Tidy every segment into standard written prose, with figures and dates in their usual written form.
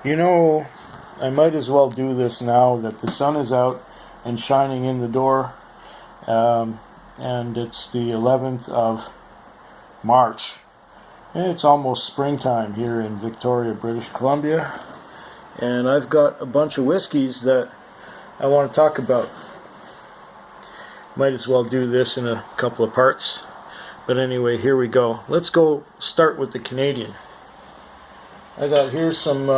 You know, I might as well do this now that the sun is out and shining in the door, and it's the 11th of March. It's almost springtime here in Victoria, British Columbia, and I've got a bunch of whiskeys that I want to talk about. Might as well do this in a couple of parts, but anyway, here we go. Let's go start with the Canadian. I got here some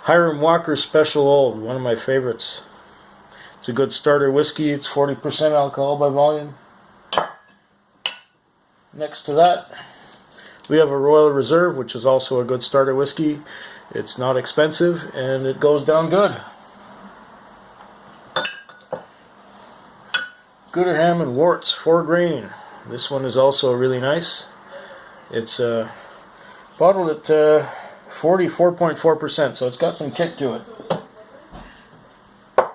Hiram Walker Special Old, one of my favorites. It's a good starter whiskey. It's 40% alcohol by volume. Next to that, we have a Royal Reserve, which is also a good starter whiskey. It's not expensive and it goes down good. Gooderham and Worts 4 grain. This one is also really nice. It's bottled at 44.4%, so it's got some kick to it. I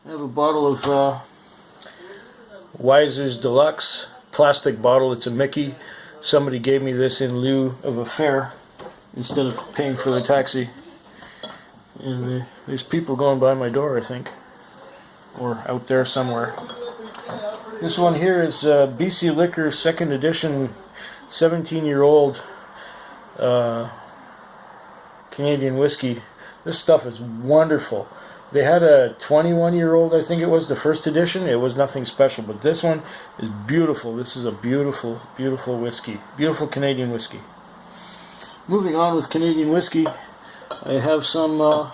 have a bottle of Wiser's Deluxe plastic bottle. It's a Mickey. Somebody gave me this in lieu of a fare instead of paying for the taxi. And there's people going by my door, I think, or out there somewhere. This one here is BC Liquor 2nd edition 17-year-old Canadian whiskey. This stuff is wonderful. They had a 21-year-old, I think it was, the first edition. It was nothing special, but this one is beautiful. This is a beautiful, beautiful whiskey. Beautiful Canadian whiskey. Moving on with Canadian whiskey, I have some I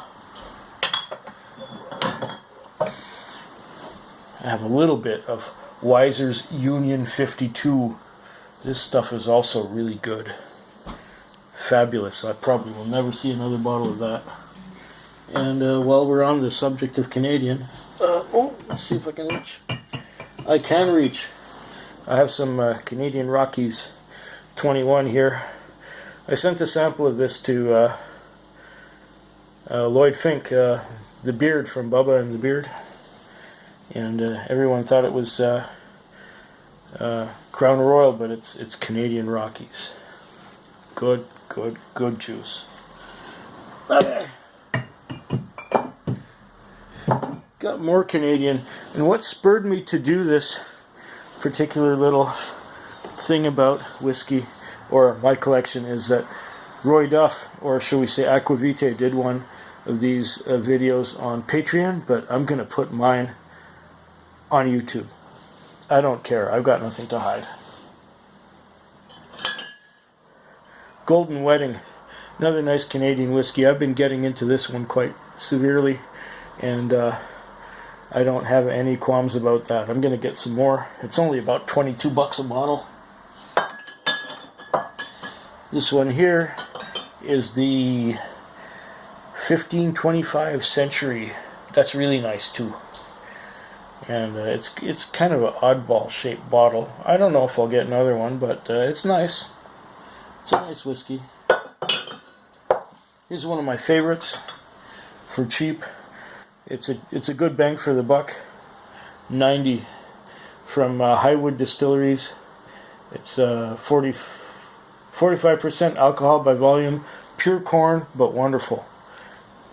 have a little bit of Wiser's Union 52. This stuff is also really good. Fabulous. I probably will never see another bottle of that. And while we're on the subject of Canadian, let's see if I can reach. I can reach. I have some Canadian Rockies 21 here. I sent a sample of this to Lloyd Fink, the Beard from Bubba and the Beard, and everyone thought it was Crown Royal, but it's Canadian Rockies. Good juice. Okay. Got more Canadian, and what spurred me to do this particular little thing about whiskey, or my collection, is that Roy Duff, or shall we say Aquavite, did one of these videos on Patreon, but I'm going to put mine on YouTube. I don't care. I've got nothing to hide. Golden Wedding, another nice Canadian whiskey. I've been getting into this one quite severely, and I don't have any qualms about that. I'm going to get some more. It's only about $22 a bottle. This one here is the 1525 Century. That's really nice too. And it's kind of an oddball shaped bottle. I don't know if I'll get another one, but it's nice. It's a nice whiskey. Here's one of my favorites for cheap. It's a good bang for the buck. 90 from Highwood Distilleries. It's 45% alcohol by volume. Pure corn, but wonderful.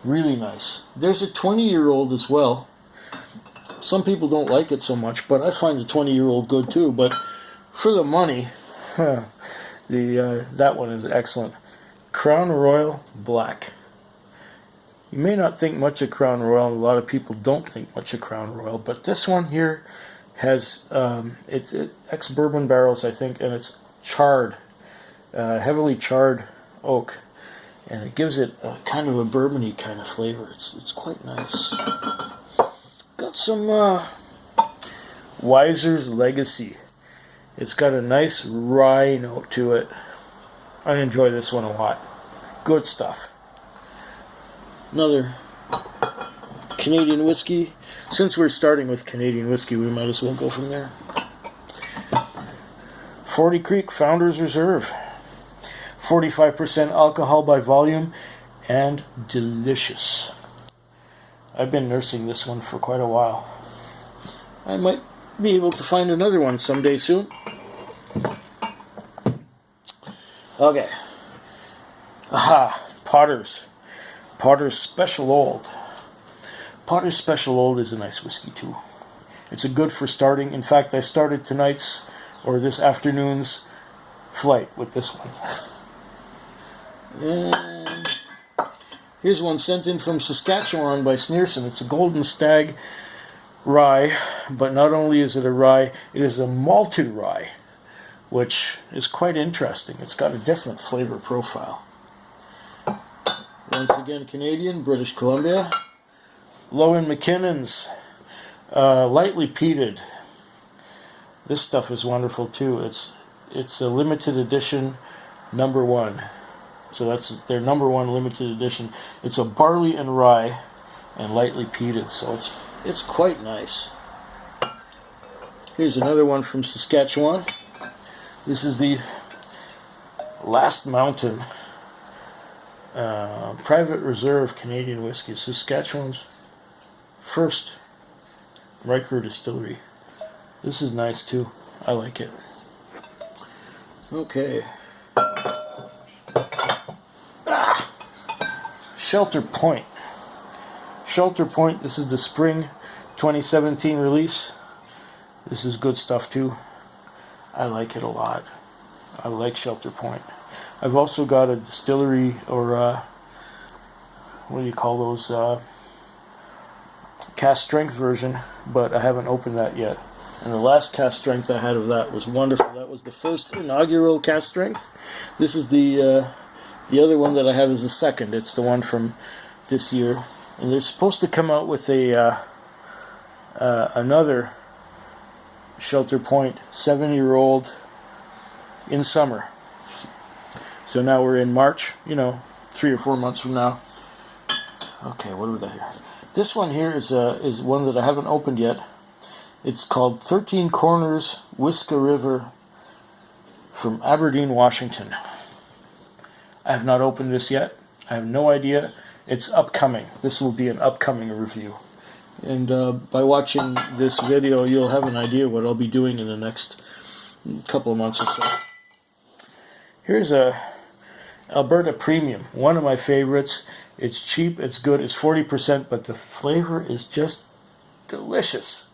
Really nice. There's a 20-year-old as well. Some people don't like it so much, but I find the 20-year-old good too. But for the money, that one is excellent. Crown Royal Black. You may not think much of Crown Royal. A lot of people don't think much of Crown Royal, but this one here has it's ex-bourbon barrels, I think, and it's charred, heavily charred oak, and it gives it a kind of a bourbony kind of flavor. It's quite nice. Got some Wiser's Legacy. It's got a nice rye note to it. I enjoy this one a lot. Good stuff. Another Canadian whiskey. Since we're starting with Canadian whiskey, we might as well go from there. 40 Creek Founders Reserve. 45% alcohol by volume and delicious. I've been nursing this one for quite a while. I might be able to find another one someday soon. Okay. Aha. Potter's Special Old. Potter's Special Old is a nice whiskey too. It's a good for starting. In fact, I started tonight's or this afternoon's flight with this one. And here's one sent in from Saskatchewan by Sneerson. It's a Golden Stag rye, but not only is it a rye, it is a malted rye, which is quite interesting. It's got a different flavor profile. Once again, Canadian, British Columbia. Lowen McKinnon's lightly peated. This stuff is wonderful too. It's a limited edition #1. So that's their #1 limited edition. It's a barley and rye and lightly peated, so it's quite nice. Here's another one from Saskatchewan. This is the Last Mountain Private Reserve Canadian whiskey. Saskatchewan's first Riker distillery. This is nice too. I like it. Okay. Shelter Point. Shelter Point, this is the spring 2017 release. This is good stuff too. I like it a lot. I like Shelter Point. I've also got a distillery, or what do you call those, cast strength version, but I haven't opened that yet. And the last cast strength I had of that was wonderful. That was the first inaugural cast strength. This is the other one that I have is the second. It's the one from this year. And they're supposed to come out with a another Shelter Point 7-year-old in summer. So now we're in March, 3 or 4 months from now. Okay, what do we got here? This one here is one that I haven't opened yet. It's called 13 Corners Whisky River from Aberdeen, Washington. I have not opened this yet. I have no idea. It's upcoming. This will be an upcoming review. And by watching this video, you'll have an idea what I'll be doing in the next couple of months or so. Here's a Alberta Premium, one of my favorites. It's cheap, it's good, it's 40%, but the flavor is just delicious.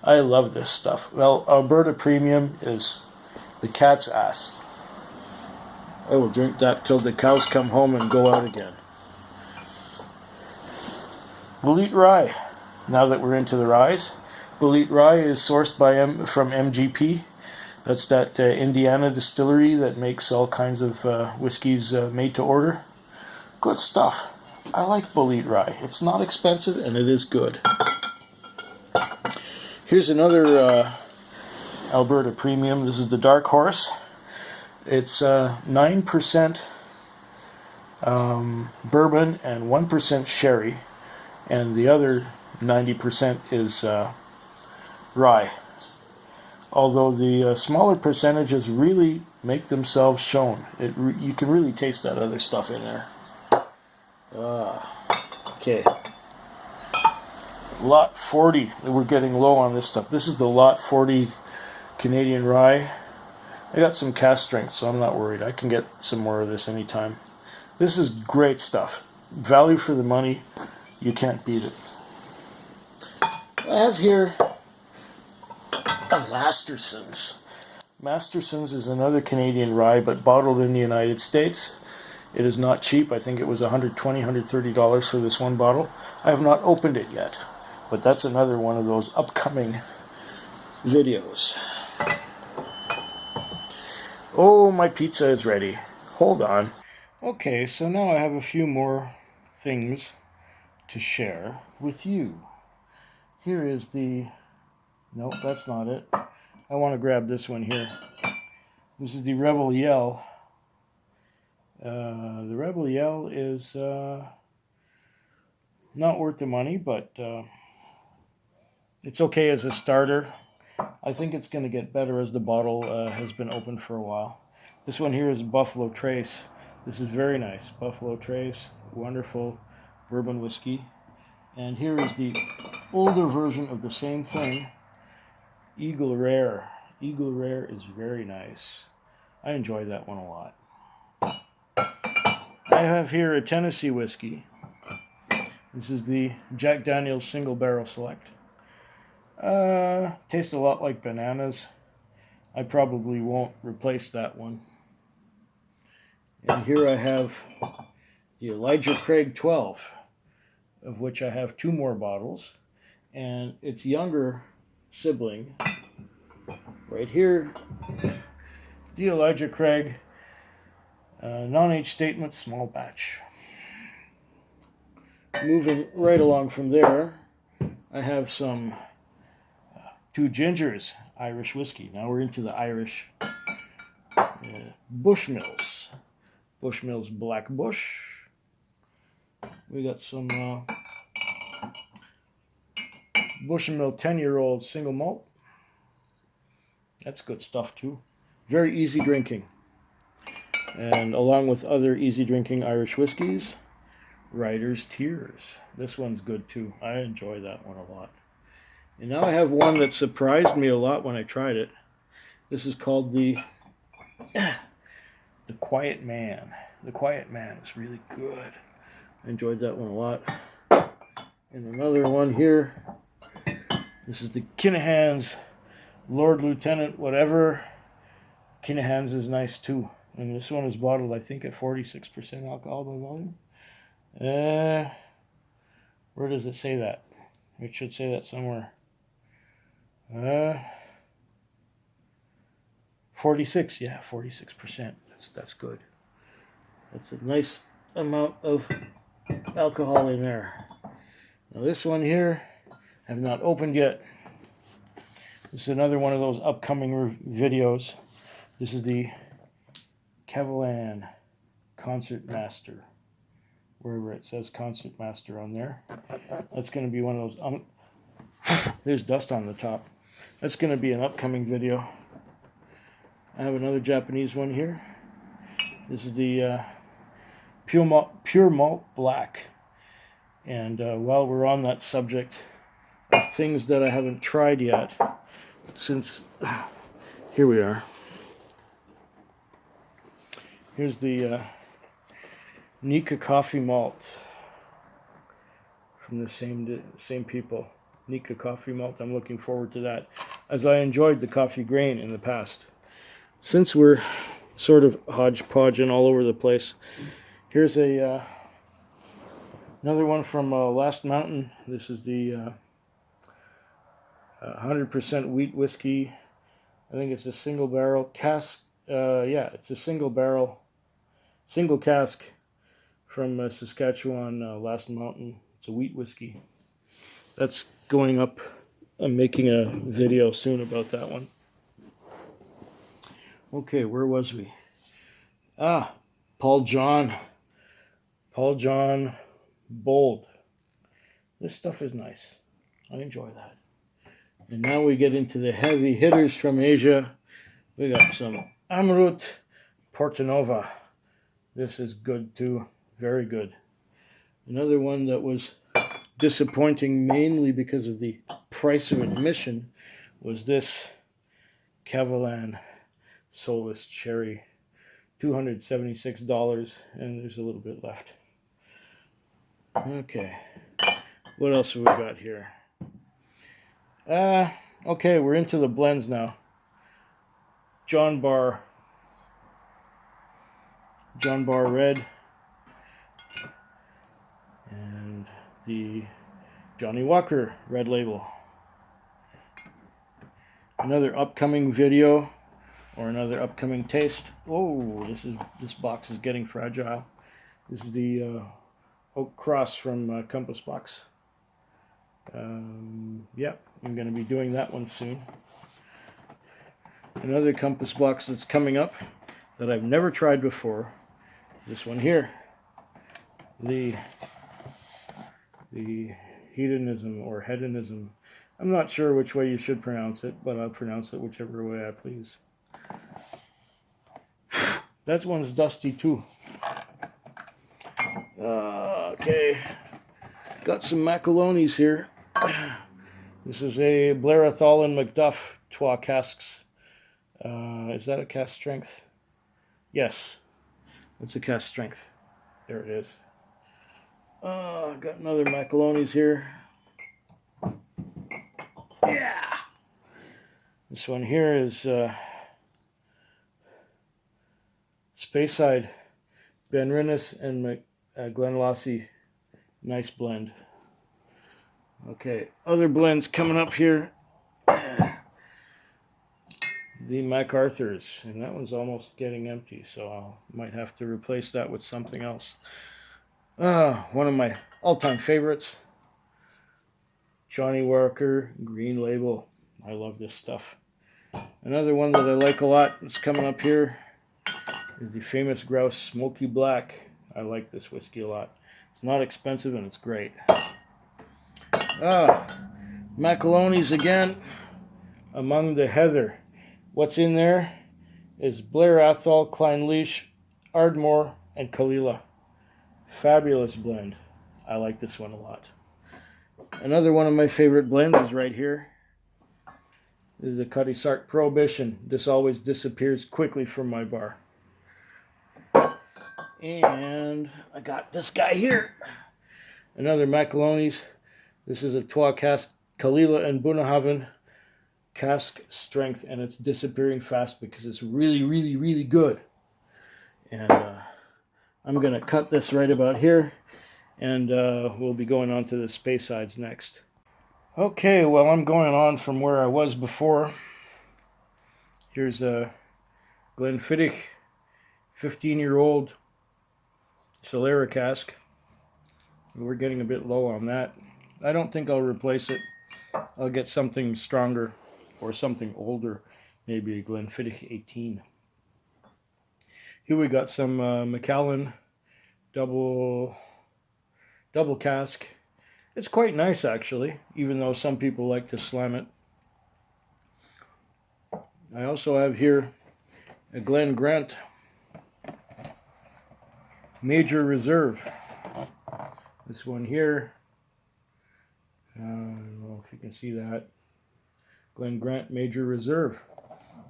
I love this stuff. Well, Alberta Premium is the cat's ass. I will drink that till the cows come home and go out again. Bullet Rye. Now that we're into the ryes, Bullet Rye is sourced from MGP. That's that Indiana distillery that makes all kinds of whiskeys made to order. Good stuff. I like Bullet Rye. It's not expensive and it is good. Here's another Alberta Premium. This is the Dark Horse. It's 9% bourbon and 1% sherry, and the other 90% is rye. Although the smaller percentages really make themselves shown. You can really taste that other stuff in there. Okay. Lot 40. We're getting low on this stuff. This is the Lot 40 Canadian rye. I got some cast strength, so I'm not worried. I can get some more of this anytime. This is great stuff. Value for the money. You can't beat it. I have here a Masterson's. Masterson's is another Canadian rye, but bottled in the United States. It is not cheap. I think it was $120, $130 for this one bottle. I have not opened it yet, but that's another one of those upcoming videos. Oh, my pizza is ready. Hold on. Okay, so now I have a few more things to share with you. Here is the... Nope, that's not it. I want to grab this one here. This is the Rebel Yell. The Rebel Yell is not worth the money, but it's okay as a starter. I think it's going to get better as the bottle has been open for a while. This one here is Buffalo Trace. This is very nice. Buffalo Trace, wonderful bourbon whiskey. And here is the older version of the same thing, Eagle Rare. Eagle Rare is very nice. I enjoy that one a lot. I have here a Tennessee whiskey. This is the Jack Daniel's Single Barrel Select. Tastes a lot like bananas. I probably won't replace that one. And here I have the Elijah Craig 12, of which I have 2 more bottles. And its younger sibling, right here, the Elijah Craig non-age statement small batch. Moving right along from there, I have some 2 Gingers Irish whiskey. Now we're into the Irish Bushmills. Bushmills Black Bush. We got some Bushmill 10-year-old single malt. That's good stuff too. Very easy drinking. And along with other easy drinking Irish whiskeys, Writer's Tears. This one's good too. I enjoy that one a lot. And now I have one that surprised me a lot when I tried it. This is called the Quiet Man. The Quiet Man is really good. I enjoyed that one a lot. And another one here. This is the Kinahan's Lord Lieutenant whatever. Kinahan's is nice too. And this one is bottled, I think, at 46% alcohol by volume. Where does it say that? It should say that somewhere. 46, yeah, 46%. That's good. That's a nice amount of alcohol in there. Now this one here, I have not opened yet. This is another one of those upcoming videos. This is the Cavalan Concert Master. Wherever it says Concert Master on there. That's going to be one of those... there's dust on the top. That's going to be an upcoming video. I have another Japanese one here. This is the Pure Malt Black. And while we're on that subject of things that I haven't tried yet, since... here we are. Here's the Nika Coffee Malt from the same people. Nika Coffee Malt. I'm looking forward to that, as I enjoyed the coffee grain in the past. Since we're sort of hodgepodging all over the place, here's a another one from Last Mountain. This is the 100% wheat whiskey. I think it's a single barrel cask. Yeah, it's a single cask from Saskatchewan, Last Mountain. It's a wheat whiskey. That's going up. I'm making a video soon about that one. Okay, where was we? Paul John Bold. This stuff is nice. I enjoy that. And now we get into the heavy hitters from Asia. We got some Amrut Portanova. This is good too. Very good. Another one that was disappointing mainly because of the price of admission was this Cavalan Solus Cherry. $276, and there's a little bit left. Okay. What else have we got here? Okay, we're into the blends now. John Bar Red, and the Johnny Walker Red Label. Another upcoming video or another upcoming taste. Oh, this box is getting fragile. This is the Oak Cross from Compass Box. Yep, I'm going to be doing that one soon. Another Compass Box that's coming up that I've never tried before. This one here. The hedonism or hedonism. I'm not sure which way you should pronounce it, but I'll pronounce it whichever way I please. That one's dusty too. Okay. Got some Macalonis here. This is a Blair Athol and Macduff 3 casks. Is that a cask strength? Yes, it's a cask strength. There it is. I've got another Macaloni's here. Yeah! This one here is Speyside, Benrinnes, and Glenlossie. Nice blend. Okay, other blends coming up here. The MacArthur's, and that one's almost getting empty, so I might have to replace that with something else. One of my all-time favorites, Johnny Walker Green Label. I love this stuff. Another one that I like a lot that's coming up here is the famous Grouse Smoky Black. I like this whiskey a lot. It's not expensive and it's great. Macaloni's again, Among the Heather. What's in there is Blair Athol, Clynelish, Ardmore, and Kalila. Fabulous blend. I like this one a lot. Another one of my favorite blends is right here. This is the Cutty Sark Prohibition. This always disappears quickly from my bar. And I got this guy here. Another Macaloni's. This is a Trois Cask Kalila and Bunnahabhain cask strength, and it's disappearing fast because it's really, really, really good. And I'm going to cut this right about here, and we'll be going on to the Speysides next. Okay, well, I'm going on from where I was before. Here's a Glenfiddich 15-year-old Solera cask. We're getting a bit low on that. I don't think I'll replace it. I'll get something stronger or something older, maybe a Glenfiddich 18. Here we got some Macallan double cask. It's quite nice actually, even though some people like to slam it. I also have here a Glen Grant Major Reserve. This one here, I don't know if you can see that. Glen Grant Major Reserve.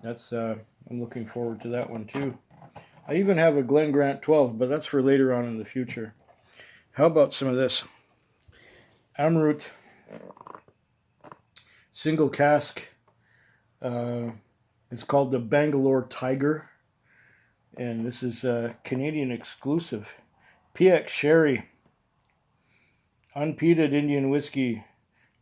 That's I'm looking forward to that one too. I even have a Glen Grant 12, but that's for later on in the future. How about some of this? Amrut single cask. It's called the Bangalore Tiger, and this is a Canadian exclusive. PX Sherry, unpeated Indian whiskey,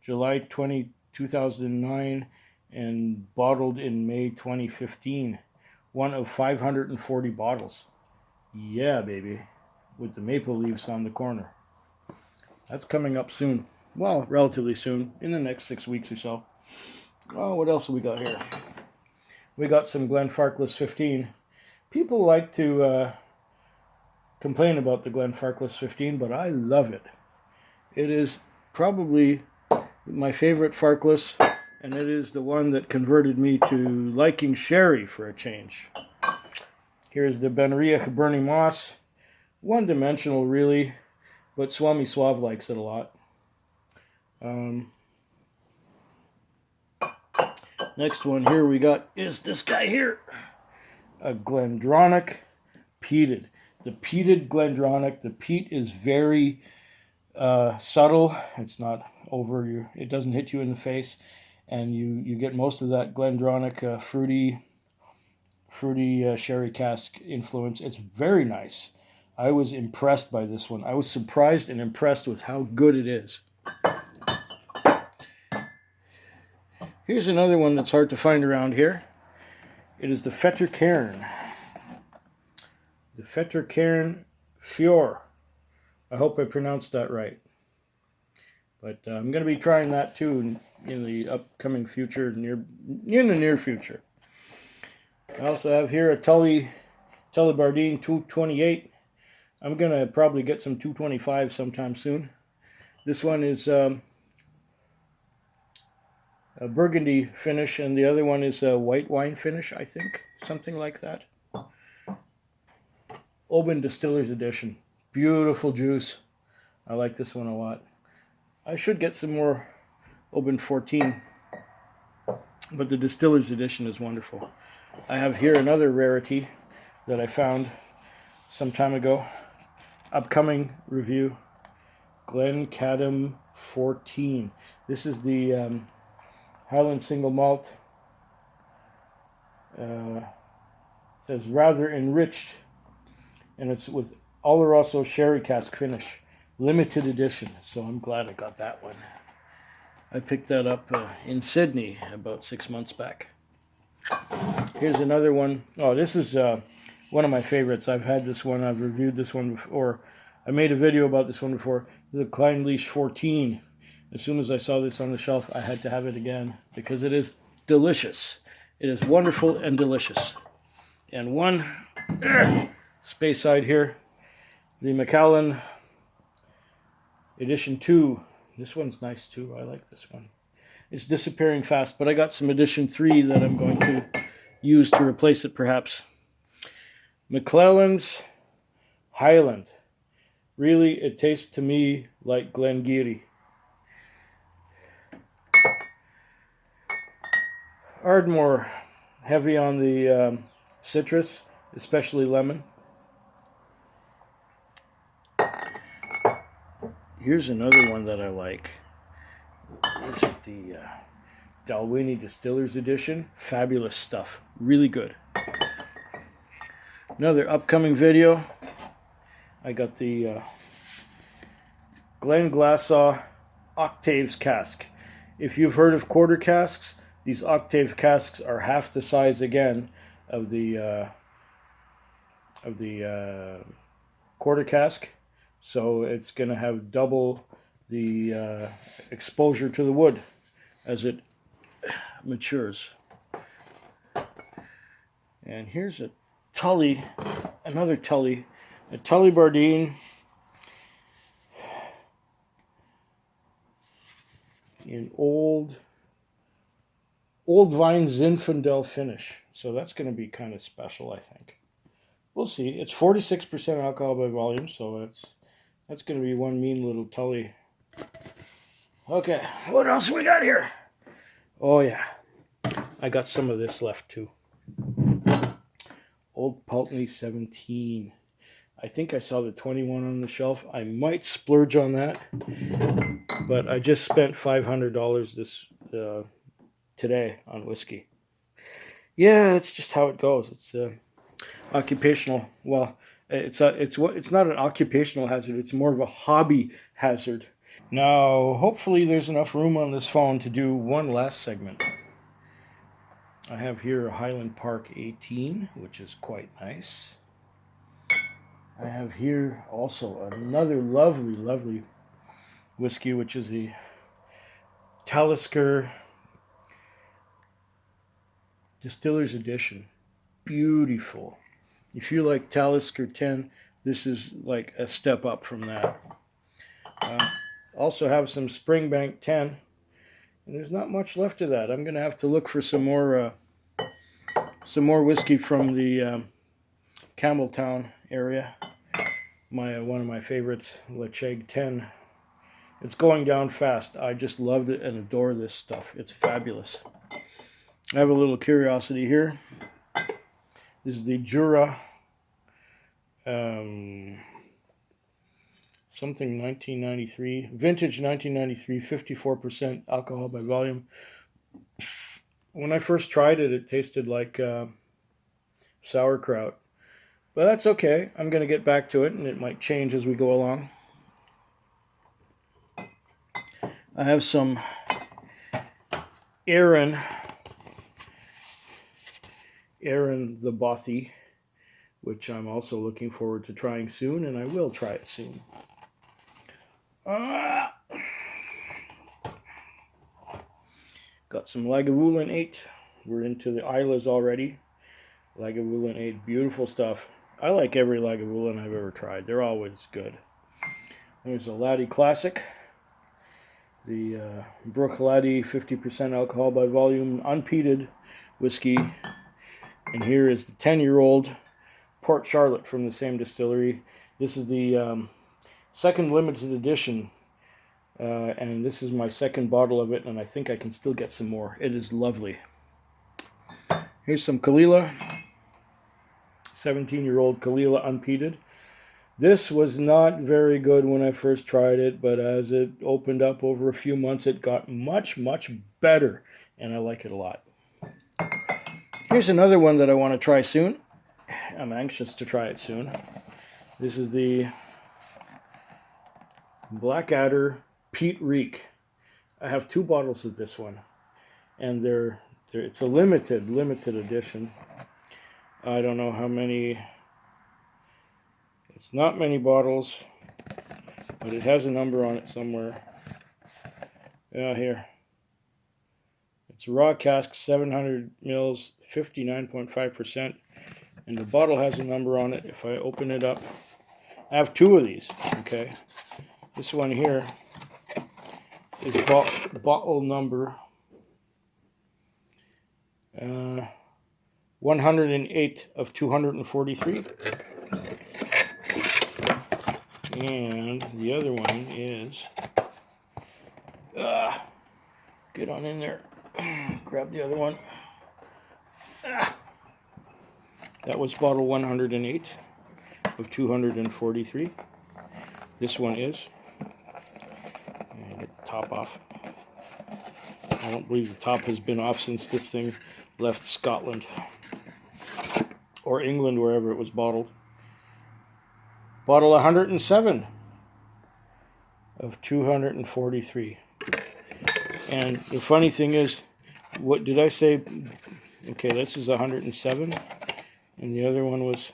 July 20, 2009, and bottled in May 2015. One of 540 bottles. Yeah, baby. With the maple leaves on the corner. That's coming up soon. Well, relatively soon. In the next 6 weeks or so. Oh, what else have we got here? We got some Glenfarclas 15. People like to complain about the Glenfarclas 15, but I love it. It is probably my favorite Farclas, and it is the one that converted me to liking sherry for a change. Here's the Benriach Burning Moss. One-dimensional, really, but Swami Suave likes it a lot. Next one here we got is this guy here. A Glendronach peated. The peated Glendronach. The peat is very subtle. It's not over you. It doesn't hit you in the face, and you get most of that Glendronach fruity sherry cask influence. It's very nice. I was impressed by this one. I was surprised and impressed with how good it is. Here's another one that's hard to find around here. It is the Fetter Cairn. The Fetter Cairn Fior. I hope I pronounced that right. But I'm going to be trying that too in the upcoming future, in the near future. I also have here a Tully Bardeen 228. I'm going to probably get some 225 sometime soon. This one is a burgundy finish, and the other one is a white wine finish, I think. Something like that. Oban Distiller's Edition. Beautiful juice. I like this one a lot. I should get some more Oban 14, but the Distiller's Edition is wonderful. I have here another rarity that I found some time ago. upcoming review, Glencadam 14. This is the Highland single malt. Says rather enriched, and it's with Oloroso sherry cask finish, limited edition. So I'm glad I got that one. I picked that up in Sydney about 6 months back. Here's another one. Oh, this is one of my favorites. I've had this one. I've reviewed this one before. I made a video about this one before. This is a Clynelish 14. As soon as I saw this on the shelf, I had to have it again because it is delicious. It is wonderful and delicious. And one space side here, the Macallan Edition 2. This one's nice too. I like this one. It's disappearing fast, but I got some Edition 3 that I'm going to use to replace it perhaps. McClelland's Highland. Really, it tastes to me like Glengarry. Ardmore, heavy on the citrus, especially lemon. Here's another one that I like. This is the Dalwhinnie Distillers Edition. Fabulous stuff. Really good. Another upcoming video. I got the Glenglassaugh Octaves cask. If you've heard of quarter casks, these octave casks are half the size again of the quarter cask. So it's going to have double the exposure to the wood as it matures. And here's a Tully, another Tully, a Tullibardine in old vine Zinfandel finish. So that's going to be kind of special, I think. We'll see. It's 46% alcohol by volume, so that's going to be one mean little Tully. Okay, what else we got here? Oh yeah, I got some of this left too. Old Pulteney 17. I think I saw the 21 on the shelf. I might splurge on that, but I just spent $500 this today on whiskey. Yeah, it's just how it goes. It's occupational. Well, it's not an occupational hazard. It's more of a hobby hazard. Now, hopefully, there's enough room on this phone to do one last segment. I have here a Highland Park 18, which is quite nice. I have here also another lovely, lovely whiskey, which is the Talisker Distillers Edition. Beautiful. If you like Talisker 10, this is like a step up from that. Also have some Springbank 10. And there's not much left of that. I'm going to have to look for some more whiskey from the Campbelltown area. One of my favorites, Lecheg 10. It's going down fast. I just loved it and adore this stuff. It's fabulous. I have a little curiosity here. This is the Jura something 1993, vintage 1993, 54% alcohol by volume. When I first tried it, it tasted like sauerkraut. But that's okay. I'm going to get back to it, and it might change as we go along. I have some Aaron the Bothy, which I'm also looking forward to trying soon, and I will try it soon. Got some Lagavulin 8. We're into the Islas already. Lagavulin 8, beautiful stuff. I like every Lagavulin I've ever tried. They're always good. There's a Laddie Classic. The Brook Laddie 50% alcohol by volume unpeated whiskey. And here is the 10-year-old Port Charlotte from the same distillery. This is the second limited edition. And this is my second bottle of it, and I think I can still get some more. It is lovely. Here's some Kalila. 17-year-old Kalila unpeated. This was not very good when I first tried it, but as it opened up over a few months, it got much, much better, and I like it a lot. Here's another one that I want to try soon. I'm anxious to try it soon. This is the Blackadder Peat Reek. I have 2 bottles of this one, and it's a limited edition. I don't know how many. It's not many bottles, but it has a number on it somewhere. Yeah, here. It's raw cask, 700 mils, 59.5%, and the bottle has a number on it. If I open it up, I have 2 of these. Okay, this one here is bottle number 108 of 243. And the other one is, get on in there, grab the other one. That was bottle 108 of 243. This one is, get the top off. I don't believe the top has been off since this thing left Scotland or England, wherever it was bottled. Bottle 107 of 243. And the funny thing is, what did I say? Okay, this is 107, and the other one was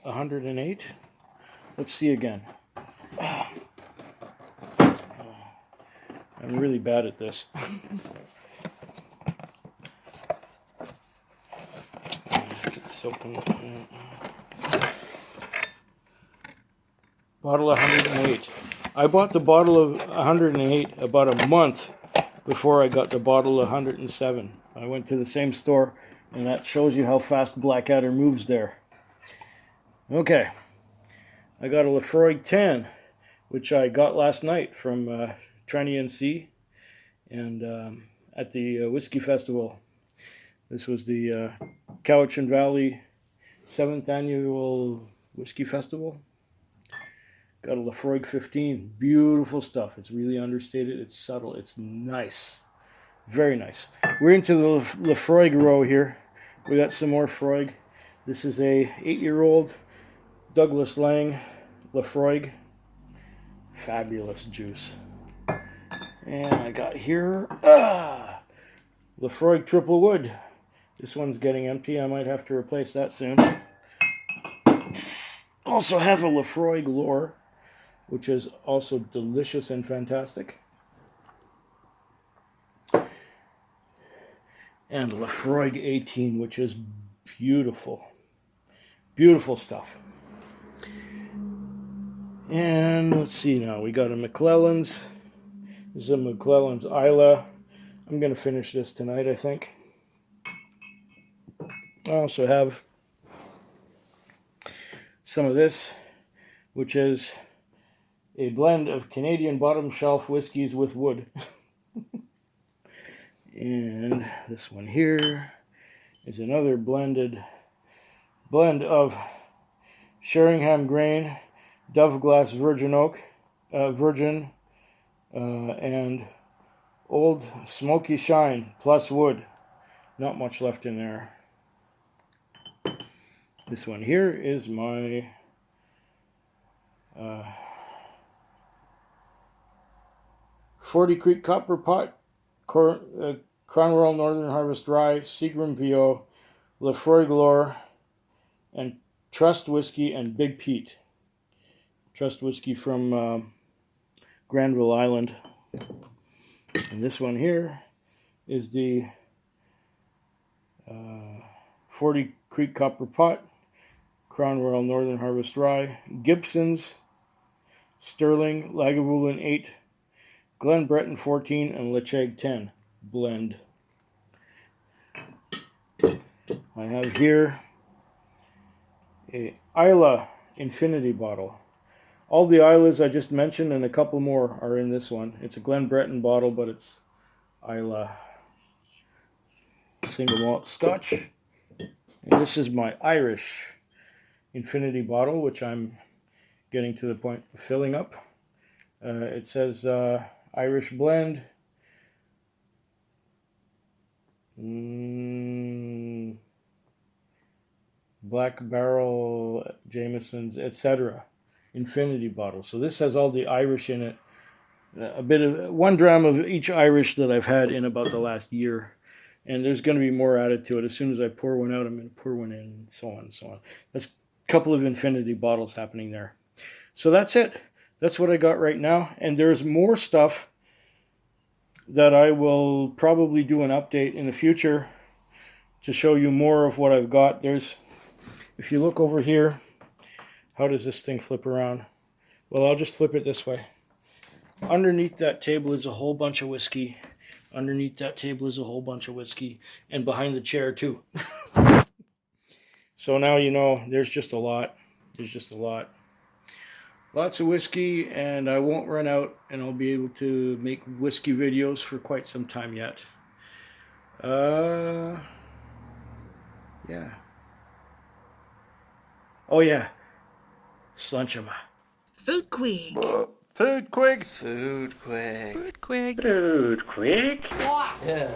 108. Let's see again. I'm really bad at this. Get this open. Bottle 108. I bought the bottle of 108 about a month before I got the bottle of 107. I went to the same store, and that shows you how fast Blackadder moves there. Okay, I got a Lefroy 10, which I got last night from Trenny NC and at the Whisky Festival. This was the Cowichan Valley 7th Annual Whisky Festival. Got a Lefroy 15. Beautiful stuff. It's really understated. It's subtle. It's nice. Very nice. We're into the Lefroy row here. We got some more Froig. This is a 8-year-old Douglas Lang Lefroy. Fabulous juice. And I got here Lefroy Triple Wood. This one's getting empty. I might have to replace that soon. Also have a Lefroy Lore, which is also delicious and fantastic. And Lefroy 18, which is beautiful. Beautiful stuff. And let's see now. We got a McClellan's. This is a McClellan's Isla. I'm going to finish this tonight, I think. I also have some of this, which is a blend of Canadian bottom shelf whiskeys with wood. And this one here is another blend of Sheringham grain, Dove Glass Virgin Oak, and Old Smoky Shine plus wood. Not much left in there. This one here is my Forty Creek Copper Pot, Crown Royal Northern Harvest Rye, Seagram VO, Lefroy Lore, and Trust Whiskey and Big Pete. Trust Whiskey from Granville Island. And this one here is the 40 Creek Copper Pot, Crown Royal Northern Harvest Rye, Gibson's, Sterling, Lagavulin 8, Glen Breton 14, and Lecheg 10 blend. I have here a Isla Infinity bottle. All the Islas I just mentioned and a couple more are in this one. It's a Glen Breton bottle, but it's Isla single malt Scotch. And this is my Irish infinity bottle, which I'm getting to the point of filling up. It says Irish blend. Black Barrel, Jameson's, etc. Infinity bottle. So this has all the Irish in it. A bit of 1 dram of each Irish that I've had in about the last year. And there's going to be more added to it. As soon as I pour one out, I'm going to pour one in, and so on and so on. That's a couple of infinity bottles happening there. So that's it. That's what I got right now. And there's more stuff that I will probably do an update in the future to show you more of what I've got. There's, if you look over here, how does this thing flip around? Well, I'll just flip it this way. Underneath that table is a whole bunch of whiskey. Underneath that table is a whole bunch of whiskey. And behind the chair, too. So now you know there's just a lot. There's just a lot. Lots of whiskey, and I won't run out, and I'll be able to make whiskey videos for quite some time yet. Yeah. Oh, yeah. Slunchema. Food quick. Food quick. Food quick. Food quick. Food quick. Yeah.